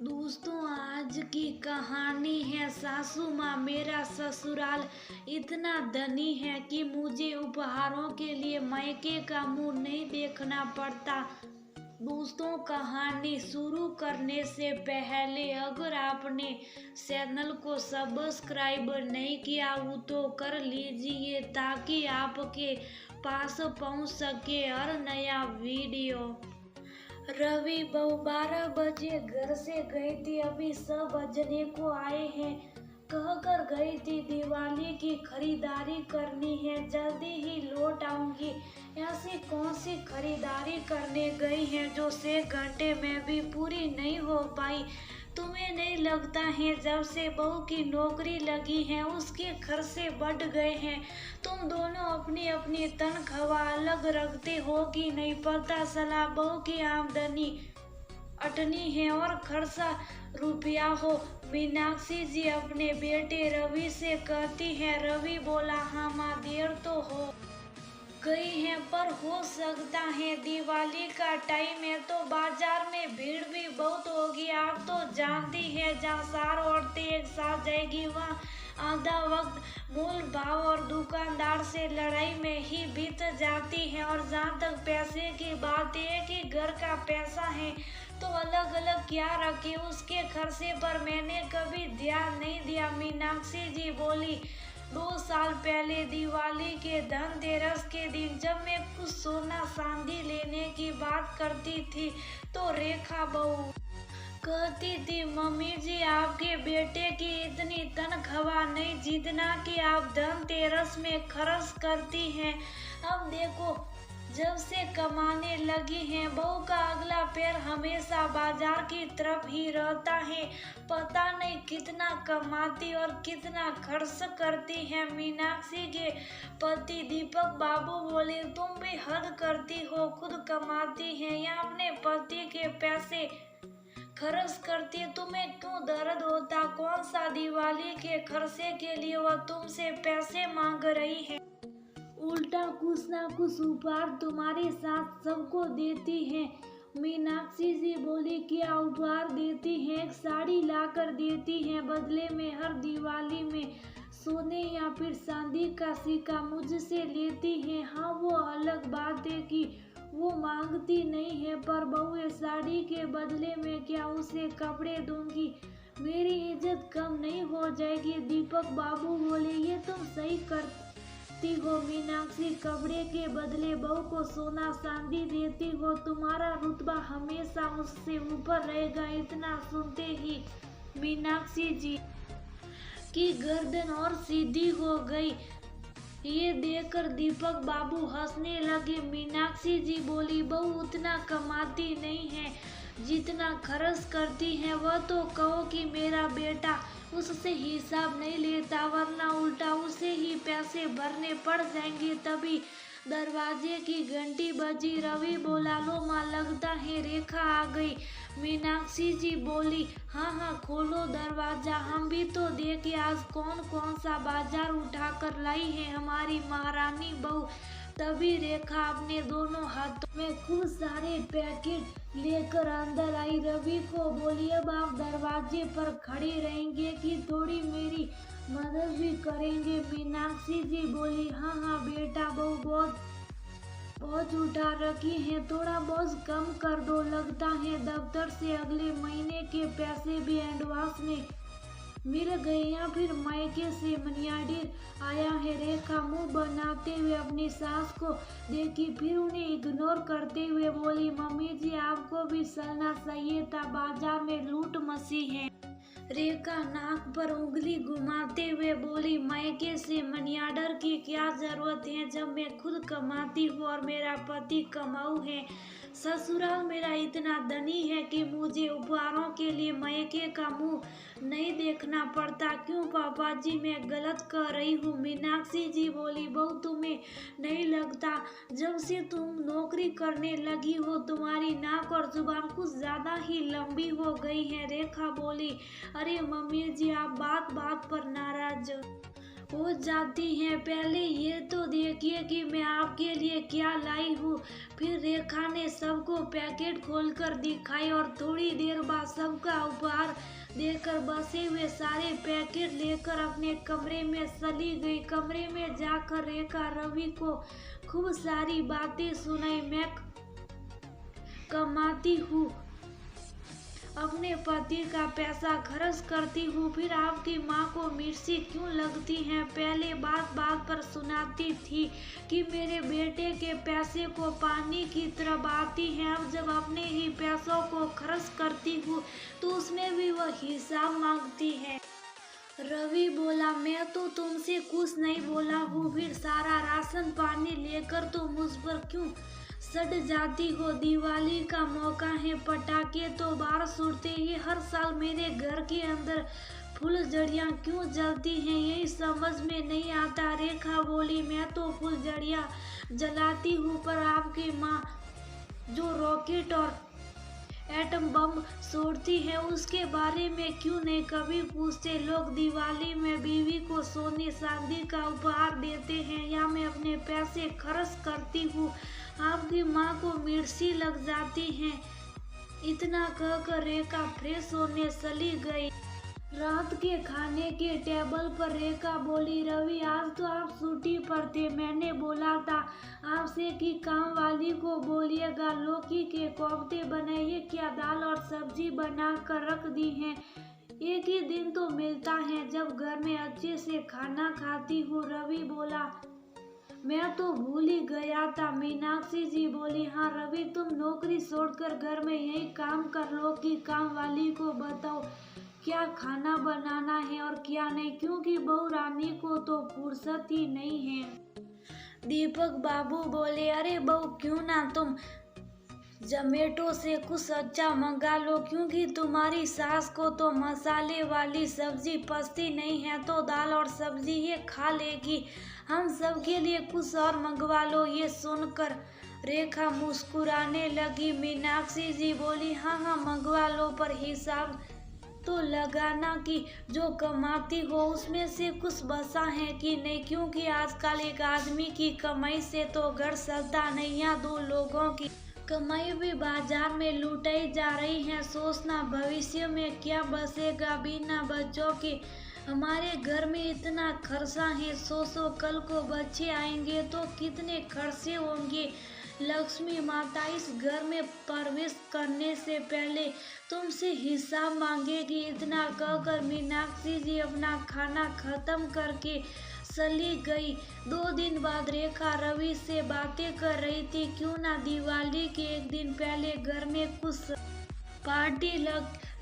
दोस्तों, आज की कहानी है सासू माँ मेरा ससुराल इतना धनी है कि मुझे उपहारों के लिए मायके का मुंह नहीं देखना पड़ता। दोस्तों, कहानी शुरू करने से पहले अगर आपने चैनल को सब्सक्राइब नहीं किया हो तो कर लीजिए ताकि आपके पास पहुंच सके हर नया वीडियो। रवि बहू 12 बजे घर से गई थी, अभी सब बजने को आए हैं। कहकर गई थी दिवाली की खरीदारी करनी है, जल्दी ही लौट आऊंगी। ऐसी कौन सी खरीदारी करने गई है जो 6 घंटे में भी पूरी नहीं हो पाई। तुम्हें नहीं लगता है जब से बहू की नौकरी लगी है उसके खर्चे बढ़ गए हैं। तुम दोनों अपनी अपनी तनख्वाह अलग रखते हो कि नहीं पता चला। बहू की आमदनी अटनी है और खर्चा रुपया हो। मीनाक्षी जी अपने बेटे रवि से कहती है। रवि बोला, हाँ माँ, देर तो हो गई है पर हो सकता है दिवाली का टाइम है तो बाजार में भीड़ भी बहुत होगी। आप तो जानती है जहाँ 4 औरतें एक साथ जाएगी वहाँ आधा वक्त मूल भाव और दुकानदार से लड़ाई में ही बीत जाती है। और जहाँ तक पैसे की बात है कि घर का पैसा है तो अलग अलग क्या रखे, उसके खर्चे पर मैंने कभी ध्यान नहीं दिया। मीनाक्षी जी बोली, 2 साल पहले दिवाली के धनतेरस के दिन जब मैं कुछ सोना चांदी लेने की बात करती थी तो रेखा बहू कहती थी, मम्मी जी आपके बेटे की इतनी तनख्वाह नहीं जितना कि आप धनतेरस में खर्च करती हैं। अब देखो जब से कमाने लगी हैं बहू का अगला पैर हमेशा बाजार की तरफ ही रहता है। पता नहीं कितना कमाती और कितना खर्च करती है। मीनाक्षी के पति दीपक बाबू बोले, तुम भी हद करती हो, खुद कमाती है या अपने पति के पैसे खर्च करती है, तुम्हें क्यों दर्द होता। कौन सा दिवाली के खर्चे के लिए वह तुमसे पैसे मांग रही है। उल्टा कुछ ना कुछ उपहार तुम्हारे साथ सबको देती है। मीनाक्षी जी बोली, क्या उपहार देती हैं। एक साड़ी लाकर देती हैं बदले में, हर दिवाली में सोने या फिर चांदी का सिक्का मुझसे लेती हैं। हाँ, वो अलग बात है कि वो मांगती नहीं है, पर बहू साड़ी के बदले में क्या उसे कपड़े दूंगी, मेरी इज्जत कम नहीं हो जाएगी। दीपक बाबू बोले, ये तुम सही करती हो मीनाक्षी, कपड़े के बदले बहू को सोना चांदी देती हो, तुम्हारा रुतबा हमेशा उससे ऊपर रहेगा। इतना सुनते ही मीनाक्षी जी की गर्दन और सीधी हो गई। ये देखकर दीपक बाबू हंसने लगे। मीनाक्षी जी बोली, बहू उतना कमाती नहीं है जितना खर्च करती है। वह तो कहो कि मेरा बेटा उससे हिसाब नहीं लेता वरना उल्टा उसे ही पैसे भरने पड़ जाएंगे। तभी दरवाजे की घंटी बजी। रवि बोला, लो माँ, लगता है रेखा आ गई। मीनाक्षी जी बोली, हाँ हाँ, खोलो दरवाजा, हम भी तो देखे आज कौन कौन सा बाजार उठा कर लाई है हमारी महारानी बहू। तभी रेखा अपने दोनों हाथों में खूब सारे पैकेट लेकर अंदर आई। रवि को बोली, अब आप दरवाजे पर खड़े रहेंगे कि थोड़ी मेरी मदद भी करेंगे। मीनाक्षी जी बोली, हाँ हाँ बेटा, बहू बहुत बोझ उठा रखी है, थोड़ा बोझ कम कर दो। लगता है दफ्तर से अगले महीने के पैसे भी एडवांस में मिल गए या फिर मायके से मनियार्डर आया है। रेखा मुंह बनाते हुए अपनी सास को देखी, फिर उन्हें इग्नोर करते हुए बोली, मम्मी जी आपको भी चलना चाहिए था, बाजार में लूट मची है। रेखा नाक पर उंगली घुमाते हुए बोली, मायके से मनियार्डर की क्या जरूरत है जब मैं खुद कमाती हूँ और मेरा पति कमाऊ है। ससुराल मेरा इतना धनी है कि मुझे उपहारों के लिए मायके का मुंह नहीं देखना पड़ता। क्यों पापा जी, मैं गलत कह रही हूँ। मीनाक्षी जी बोली, बहू तुम्हें नहीं लगता जब से तुम नौकरी करने लगी हो तुम्हारी नाक और जुबान कुछ ज्यादा ही लंबी हो गई है। रेखा बोली, अरे मम्मी जी, आप बात बात पर नाराज हो जाती हैं। पहले ये तो देखिए कि मैं आपके लिए क्या लाई हूँ। फिर रेखा ने सबको पैकेट खोलकर दिखाई और थोड़ी देर बाद सबका उपहार देकर बसे हुए सारे पैकेट लेकर अपने कमरे में चली गई। कमरे में जाकर रेखा रवि को खूब सारी बातें सुनाई। मैं कमाती हूँ, अपने पति का पैसा खर्च करती हूँ, फिर आपकी माँ को मिर्ची क्यों लगती है। पहले बात बात पर सुनाती थी कि मेरे बेटे के पैसे को पानी की तरह बहाती है। अब जब अपने ही पैसों को खर्च करती हूँ तो उसमें भी वह हिसाब मांगती है। रवि बोला, मैं तो तुमसे कुछ नहीं बोला हूँ, फिर सारा राशन पानी लेकर तो मुझ पर क्यों सट जाती हो। दिवाली का मौका है, पटाखे तो बाहर छूटते ही हर साल मेरे घर के अंदर फुलझड़ियाँ क्यों जलती हैं, यही समझ में नहीं आता। रेखा बोली, मैं तो फुलझड़ियाँ जलाती हूँ, पर आपकी माँ जो रॉकेट और एटम बम छोड़ती है उसके बारे में क्यों नहीं कभी पूछते। लोग दिवाली में बीवी को सोने चांदी का उपहार देते हैं, या मैं अपने पैसे खर्च करती हूँ, आपकी माँ को मिर्ची लग जाती है। इतना कहकर रेखा फ्रेश होने चली गई। रात के खाने के टेबल पर रेखा बोली, रवि आज तो आप छुट्टी पर थे, मैंने बोला था आपसे कि काम वाली को बोलिएगा लौकी के कोफ्ते बनाइए, क्या दाल और सब्जी बना कर रख दी है। एक ही दिन तो मिलता है जब घर में अच्छे से खाना खाती हूँ। रवि बोला, मैं तो भूल ही गया था। मीनाक्षी जी बोली, हाँ रवि तुम नौकरी छोड़कर घर में यही काम कर लो कि काम वाली को बताओ क्या खाना बनाना है और क्या नहीं, क्योंकि बहू रानी को तो फुर्सत ही नहीं है। दीपक बाबू बोले, अरे बहू क्यों ना तुम जोमेटो से कुछ अच्छा मंगा लो, क्योंकि तुम्हारी सास को तो मसाले वाली सब्जी पसती नहीं है, तो दाल और सब्जी ये खा लेगी। हम सबके लिए कुछ और मंगवा लो। ये सुनकर रेखा मुस्कुराने लगी। मीनाक्षी जी बोली, हाँ हाँ मंगवा लो, पर हिसाब तो लगाना कि जो कमाती हो उसमें से कुछ बचा है कि नहीं, क्योंकि आजकल एक आदमी की कमाई से तो घर चलता नहीं है, दो लोगों की कमाई भी बाजार में लुटाई जा रही है। सोचना भविष्य में क्या बचेगा बिना बच्चों के। हमारे घर में इतना खर्चा है, सोचो कल को बच्चे आएंगे तो कितने खर्चे होंगे। लक्ष्मी माता इस घर में प्रवेश करने से पहले तुमसे हिसाब मांगेगी। इतना कहकर मीनाक्षी जी अपना खाना खत्म करके चली गई। 2 दिन बाद रेखा रवि से बातें कर रही थी, क्यों ना दिवाली के एक दिन पहले घर में कुछ पार्टी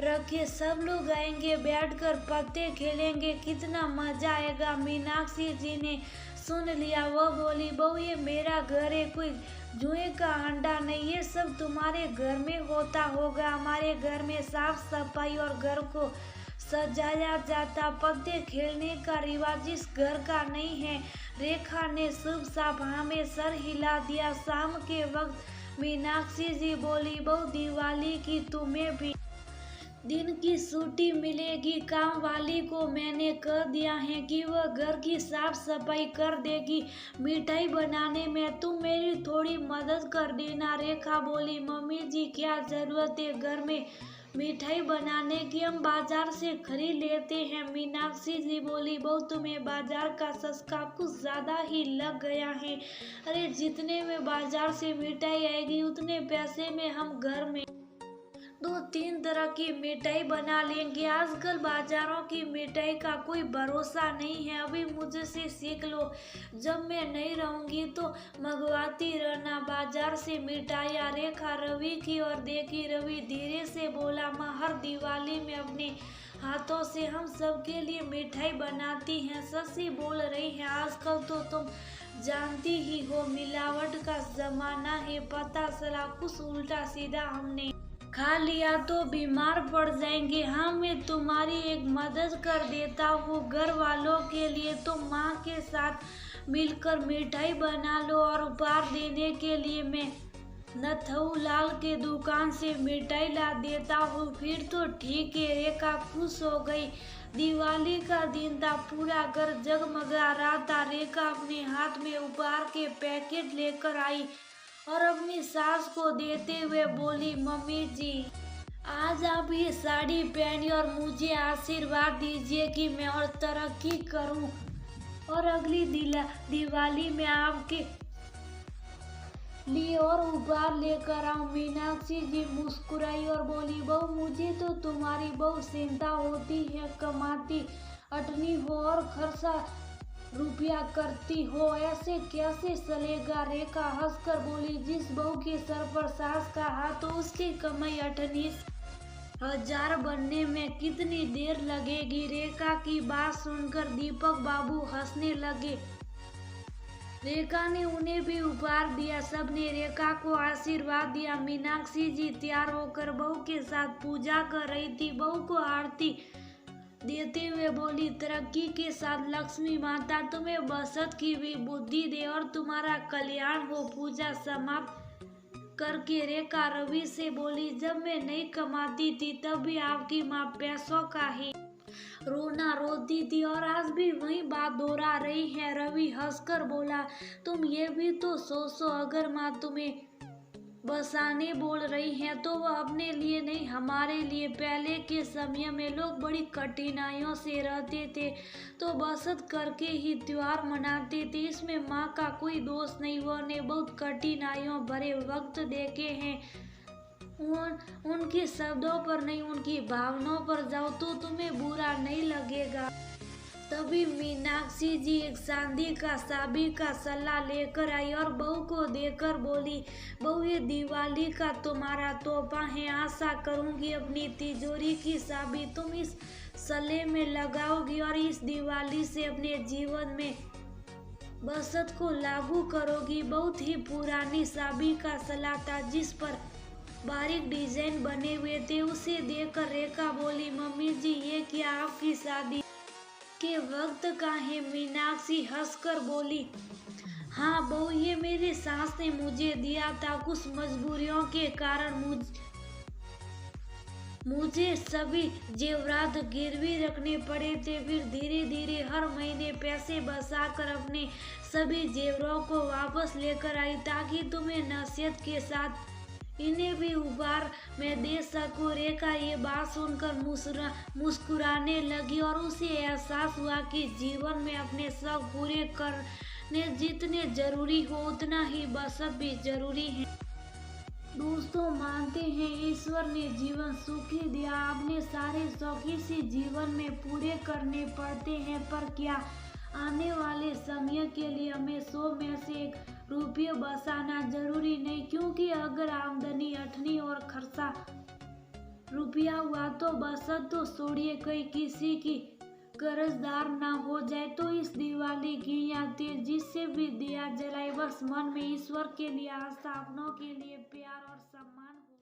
रखे, सब लोग आएंगे, बैठकर पत्ते खेलेंगे, कितना मजा आएगा। मीनाक्षी जी ने सुन लिया। वह बोली, बहू ये मेरा घर है, कोई जुए का अंडा नहीं, ये सब तुम्हारे घर में होता होगा। हमारे घर में साफ सफाई और घर को सजाया जाता, पत्ते खेलने का रिवाज इस घर का नहीं है। रेखा ने शुभ सभा में सर हिला दिया। शाम के वक्त मीनाक्षी जी बोली, बहू दिवाली की तुम्हें भी दिन की छुट्टी मिलेगी। काम वाली को मैंने कह दिया है कि वह घर की साफ सफाई कर देगी। मिठाई बनाने में तुम मेरी थोड़ी मदद कर देना। रेखा बोली, मम्मी जी क्या जरूरत है घर में मिठाई बनाने की, हम बाजार से खरीद लेते हैं। मीनाक्षी जी बोली, बहू तुम्हें बाजार का सस्ता कुछ ज्यादा ही लग गया है। अरे जितने में बाजार से मिठाई आएगी उतने पैसे में हम घर में 2-3 तरह की मिठाई बना लेंगे। आजकल बाजारों की मिठाई का कोई भरोसा नहीं है, अभी मुझसे सीख लो। जब मैं नहीं रहूंगी तो मंगवाती रहना बाजार से मिठाइयाँ। रेखा रवि की ओर देखी। रवि धीरे से बोला, माँ हर दिवाली में अपने हाथों से हम सबके लिए मिठाई बनाती हैं। सच्ची बोल रही है, आजकल तो तुम जानती ही हो मिलावट का जमाना है। पता चला कुछ उल्टा सीधा हमने खा लिया तो बीमार पड़ जाएंगे। हाँ मैं तुम्हारी एक मदद कर देता हूँ, घर वालों के लिए तुम माँ के साथ मिलकर मिठाई बना लो और उपहार देने के लिए मैं नथुलाल के दुकान से मिठाई ला देता हूँ। फिर तो ठीक है। रेखा खुश हो गई। दिवाली का दिन था, पूरा घर जगमगा रहा था। रेखा अपने हाथ में उपहार के पैकेट लेकर आई और अपनी सास को देते हुए बोली, मम्मी जी, आज आप ये साड़ी पहनी और मुझे आशीर्वाद दीजिए कि मैं और तरक्की करूं और अगली दिवाली में आपके लिए और उपहार लेकर आऊं। मीनाक्षी जी मुस्कुराई और बोली, बहू, मुझे तो तुम्हारी बहुत चिंता होती है। कमाती अटनी हो और खर्चा रुपया करती हो, ऐसे कैसे चलेगा। रेखा हंसकर बोली, जिस बहू के सर पर सास का हाथ हो उसकी कमाई 18,000 बनने में कितनी देर लगेगी। रेखा की बात सुनकर दीपक बाबू हंसने लगे। रेखा ने उन्हें भी उपहार दिया। सबने रेखा को आशीर्वाद दिया। मीनाक्षी जी तैयार होकर बहू के साथ पूजा कर रही थी। बहू को आरती देते हुए बोली, तरक्की के साथ लक्ष्मी माता तुम्हें बचत की भी बुद्धि दे और तुम्हारा कल्याण हो। पूजा समाप्त करके रेखा रवि से बोली, जब मैं नहीं कमाती थी तब भी आपकी माँ पैसों का ही रोना रोती थी और आज भी वही बात दोहरा रही है। रवि हंसकर बोला, तुम ये भी तो सोचो, अगर माँ तुम्हें बसाने बोल रही हैं तो वह अपने लिए नहीं, हमारे लिए। पहले के समय में लोग बड़ी कठिनाइयों से रहते थे तो बचत करके ही त्योहार मनाते थे। इसमें माँ का कोई दोष नहीं। वह ने बहुत कठिनाइयों भरे वक्त देखे हैं। उनके शब्दों पर नहीं, उनकी भावनाओं पर जाओ तो तुम्हें बुरा नहीं लगेगा। तभी मीनाक्षी जी एक चांदी का चाबी का सल्ला लेकर आई और बहू को देकर बोली, बहू, ये दिवाली का तुम्हारा तोहफा है। आशा करूंगी अपनी तिजोरी की चाबी तुम इस सल्ले में लगाओगी और इस दिवाली से अपने जीवन में बचत को लागू करोगी। बहुत ही पुरानी चाबी का सल्ला था जिस पर बारीक डिजाइन बने हुए थे। उसे देखकर रेखा बोली, मम्मी जी, ये क्या आपकी शादी के वक्त का है। मीनाक्षी हंसकर बोली, हाँ बहू, ये मेरी सास ने मुझे दिया था। कुछ मजबूरियों के कारण मुझे सभी जेवरात गिरवी रखने पड़े थे। फिर धीरे धीरे हर महीने पैसे बचाकर अपने सभी जेवरों को वापस लेकर आई ताकि तुम्हें नसीहत के साथ इन्हें भी उपहार में दे सकूं। रेखा ये बात सुनकर मुस्कुराने लगी और उसे एहसास हुआ कि जीवन में अपने शौक पूरे करने जितने जरूरी हो उतना ही बचत भी जरूरी है। दोस्तों, मानते हैं ईश्वर ने जीवन सुखी दिया, अपने सारे शौक इसी जीवन में पूरे करने पड़ते हैं। पर क्या आने वाले समय के लिए हमें 100 में से 1 रुपये बचाना जरूरी नहीं? क्योंकि अगर आमदनी 18 और खर्चा रुपया हुआ तो बचत तो छोड़िए, कहीं किसी की कर्जदार ना हो जाए। तो इस दिवाली घी या तेल जिससे भी दिया जलाए, बस मन में ईश्वर के लिए आस्था, अपनों के लिए प्यार और सम्मान हो।